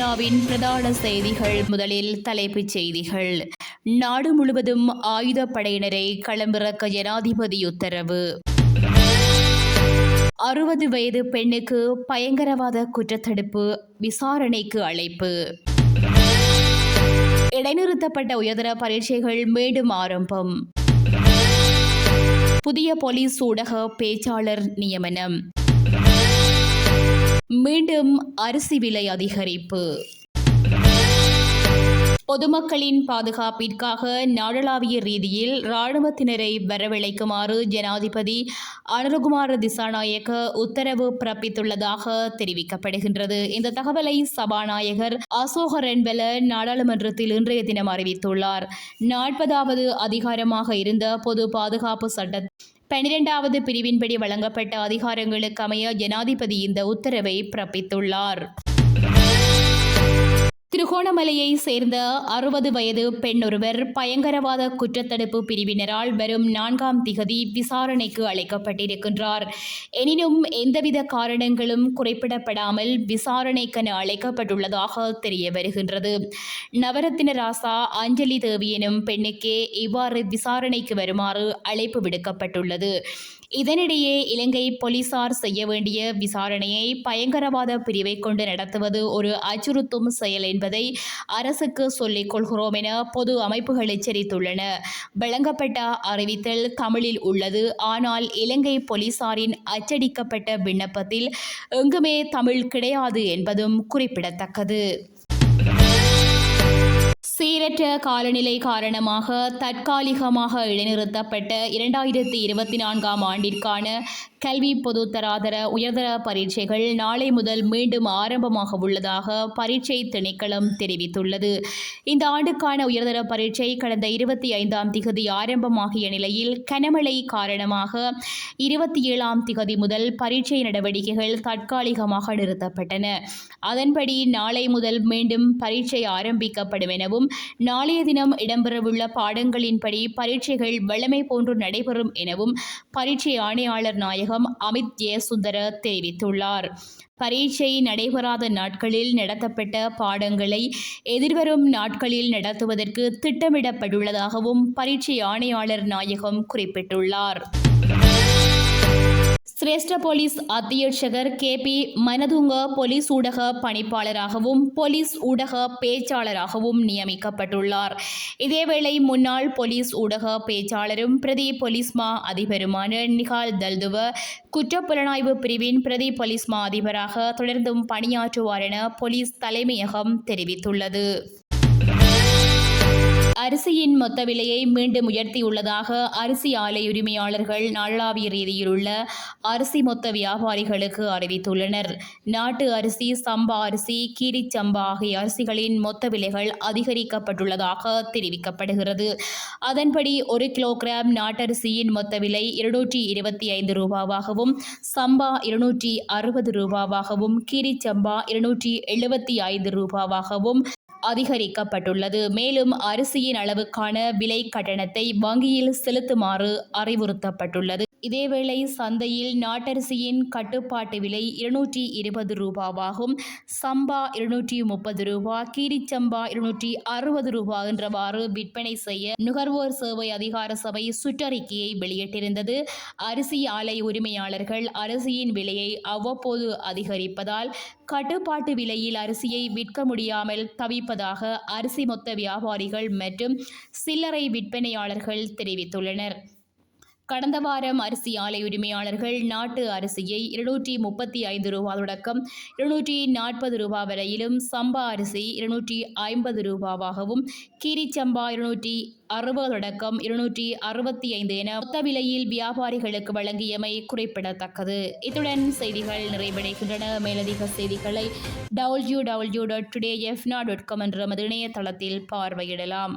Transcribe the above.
இந்தியாவின் பிரதான செய்திகள். முதலில் தலைப்புச் செய்திகள். நாடு முழுவதும் ஆயுதப்படையினரை களமிறக்க ஜனாதிபதி உத்தரவு. 60 வயது பெண்ணுக்கு பயங்கரவாத குற்றத்தடுப்பு விசாரணைக்கு அழைப்பு. இடைநிறுத்தப்பட்ட உயர்தர பரீட்சைகள் மீண்டும் ஆரம்பம். புதிய போலீஸ் ஊடக பேச்சாளர் நியமனம். மீண்டும் அரிசி விலை அதிகரிப்பு. பொதுமக்களின் பாதுகாப்பிற்காக நாடளாவிய ரீதியில் இராணுவத்தினரை வரவழைக்குமாறு ஜனாதிபதி அனுரகுமார திசாநாயக்க உத்தரவு பிறப்பித்துள்ளதாக தெரிவிக்கப்படுகின்றது. இந்த தகவலை சபாநாயகர் அசோக ரன்பல நாடாளுமன்றத்தில் இன்றைய தினம் அறிவித்துள்ளார். 40வது அதிகாரமாக இருந்த பொது பாதுகாப்பு சட்ட 12வது பிரிவின்படி வழங்கப்பட்ட அதிகாரங்களுக்கு அமைய ஜனாதிபதி இந்த உத்தரவை பிறப்பித்துள்ளார். திருகோணமலையை சேர்ந்த 60 வயது பெண் ஒருவர் பயங்கரவாத குற்றத்தடுப்பு பிரிவினரால் வரும் 4ஆம் திகதி விசாரணைக்கு அழைக்கப்பட்டிருக்கின்றார். எனினும் எந்தவித காரணங்களும் குறிப்பிடப்படாமல் விசாரணைக்கென அழைக்கப்பட்டுள்ளதாக தெரிய வருகின்றது. நவரத்தின ராசா அஞ்சலி தேவி எனும் பெண்ணுக்கே இவ்வாறு விசாரணைக்கு வருமாறு அழைப்பு விடுக்கப்பட்டுள்ளது. இதனிடையே இலங்கை போலீசார் செய்ய வேண்டிய விசாரணையை பயங்கரவாத பிரிவை கொண்டு நடத்துவது ஒரு அச்சுறுத்தும் செயல் என்பதை அரசுக்கு சொல்லிக் கொள்கிறோம் என பொது அமைப்புகள் எச்சரித்துள்ளன. வழங்கப்பட்ட அறிவித்தல் தமிழில் உள்ளது. ஆனால் இலங்கை போலீசாரின் அச்சடிக்கப்பட்ட விண்ணப்பத்தில் எங்குமே தமிழ் கிடையாது என்பதும் குறிப்பிடத்தக்கது. சீரற்ற காலநிலை காரணமாக தற்காலிகமாக இடைநிறுத்தப்பட்ட 2024ஆம் ஆண்டிற்கான கல்வி பொதுத்தராதர உயர்தர பரீட்சைகள் நாளை முதல் மீண்டும் ஆரம்பமாக உள்ளதாக பரீட்சை திணைக்களம் தெரிவித்துள்ளது. இந்த ஆண்டுக்கான உயர்தர பரீட்சை கடந்த 25ஆம் திகதி ஆரம்பமாகிய நிலையில் கனமழை காரணமாக 27ஆம் திகதி முதல் பரீட்சை நடவடிக்கைகள் தற்காலிகமாக நிறுத்தப்பட்டன. அதன்படி நாளை முதல் மீண்டும் பரீட்சை ஆரம்பிக்கப்படும் எனவும் நாளைய தினம் இடம்பெறவுள்ள பாடங்களின்படி பரீட்சைகள் வழமை போன்று நடைபெறும் எனவும் பரீட்சை ஆணையாளர் நாயகம் அமித் ஜெயசுந்தர தெரிவித்துள்ளார். பரீட்சை நடைபெறாத நாட்களில் நடத்தப்பட்ட பாடங்களை எதிர்வரும் நாட்களில் நடத்துவதற்கு திட்டமிடப்பட்டுள்ளதாகவும் பரீட்சை ஆணையாளர் நாயகம் குறிப்பிட்டுள்ளார். சிரேஷ்ட போலீஸ் அத்தியட்சகர் KP மனதுங்க போலீஸ் ஊடக பணிப்பாளராகவும் போலீஸ் ஊடக பேச்சாளராகவும் நியமிக்கப்பட்டுள்ளார். இதேவேளை முன்னாள் போலீஸ் ஊடக பேச்சாளரும் பிரதி போலீஸ்மா அதிபருமான நிகால் தல்துவ குற்றப்புலனாய்வு பிரிவின் பிரதி போலீஸ்மா அதிபராக தொடர்ந்தும் பணியாற்றுவார் என போலீஸ் தலைமையகம் தெரிவித்துள்ளது. அரிசியின் மொத்த விலையை மீண்டும் உயர்த்தியுள்ளதாக அரிசி ஆலை உரிமையாளர்கள் நாடளாவிய ரீதியில் உள்ள அரிசி மொத்த வியாபாரிகளுக்கு அறிவித்துள்ளனர். நாட்டு அரிசி, சம்பா அரிசி, கீரிச்சம்பா ஆகிய அரிசிகளின் மொத்த விலைகள் அதிகரிக்கப்பட்டுள்ளதாக தெரிவிக்கப்படுகிறது. அதன்படி 1 கிலோகிராம் நாட்டரிசியின் மொத்த விலை 225 ரூபாவாகவும், சம்பா 260 ரூபாவாகவும், கீரிச்சம்பா 275 ரூபாவாகவும் அதிகரிக்கப்பட்டுள்ளது. மேலும் அரிசியின் அளவுக்கான விலை கட்டணத்தை வங்கியில் செலுத்துமாறு அறிவுறுத்தப்பட்டுள்ளது. இதேவேளை சந்தையில் நாட்டரிசியின் கட்டுப்பாட்டு விலை 220 ரூபாவாகும், சம்பா 230 ரூபா, கீரிச்சம்பா 260 ரூபா என்றவாறு விற்பனை செய்ய நுகர்வோர் சேவை அதிகார சபை சுற்றறிக்கையை வெளியிட்டிருந்தது. அரிசி ஆலை உரிமையாளர்கள் அரிசியின் விலையை அவ்வப்போது அதிகரிப்பதால் கட்டுப்பாட்டு விலையில் அரிசியை விற்க முடியாமல் தவிப்பதாக அரிசி மொத்த வியாபாரிகள் மற்றும் சில்லறை விற்பனையாளர்கள் தெரிவித்துள்ளனர். கடந்த வாரம் அரிசி ஆலை உரிமையாளர்கள் நாட்டு அரிசியை 235 ரூபா தொடக்கம் 240 ரூபா வரையிலும், சம்பா அரிசி 250 ரூபாவாகவும், கீரிச்சம்பா 260 தொடக்கம் 265 என மொத்த விலையில் வியாபாரிகளுக்கு வழங்கியமை குறிப்பிடத்தக்கது. இத்துடன் செய்திகள் நிறைவடைகின்றன. மேலதிக செய்திகளை www.todayfna.com என்ற இணையதளத்தில் பார்வையிடலாம்.